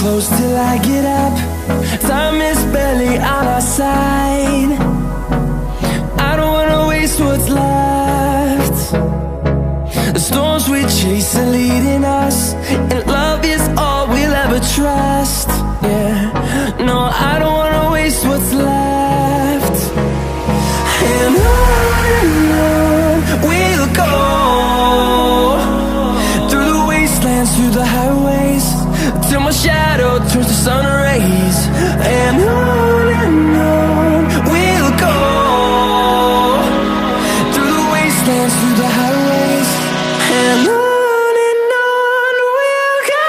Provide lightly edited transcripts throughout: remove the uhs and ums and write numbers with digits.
close till I get up. Time is barely on our side. I don't wanna waste what's left. The storms we chase are leading us, and love is all we'll ever trust. Yeah, no, I don't wanna waste what's left. And on we'll go, through the wastelands, through the highways, till my shadow turns to sun rays. And on we'll go, through the wastelands, through the highways, and on we'll go.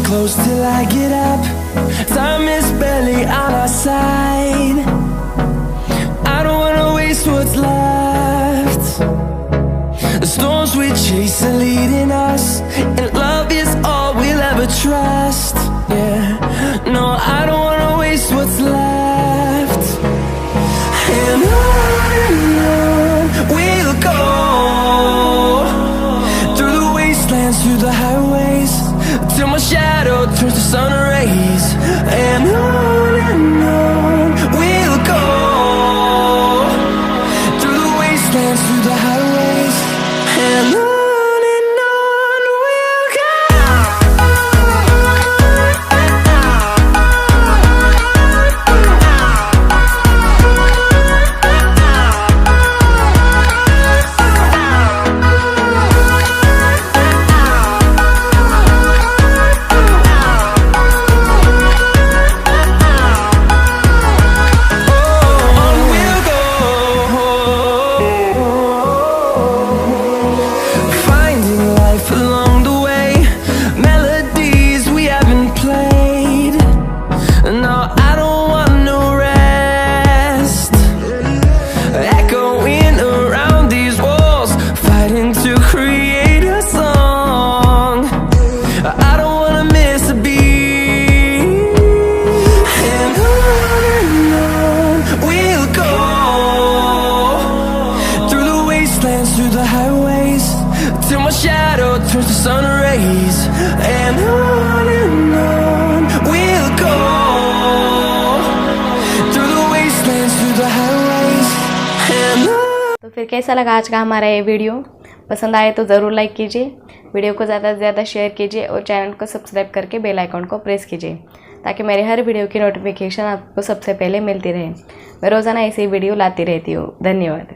Close till I get up. Time is barely on our side. I don't wanna waste what's left. The storms we chase are leading us, and love is all we'll ever trust. Yeah, no, I don't wanna waste what's left. And on we'll go, through the wastelands, through the highways, till my shadow turns to sun rays. And on we'll go, through the wastelands, through the highways, and on we'll go. फिर कैसा लगा आज का हमारा ये video? पसंद आए तो ज़रूर लाइक कीजिए, वीडियो को ज़्यादा से ज़्यादा शेयर कीजिए और चैनल को सब्सक्राइब करके बेल आइकॉन को प्रेस कीजिए ताकि मेरे हर वीडियो की नोटिफिकेशन आपको सबसे पहले मिलती रहे। मैं रोज़ाना ऐसी वीडियो लाती रहती हूँ। धन्यवाद।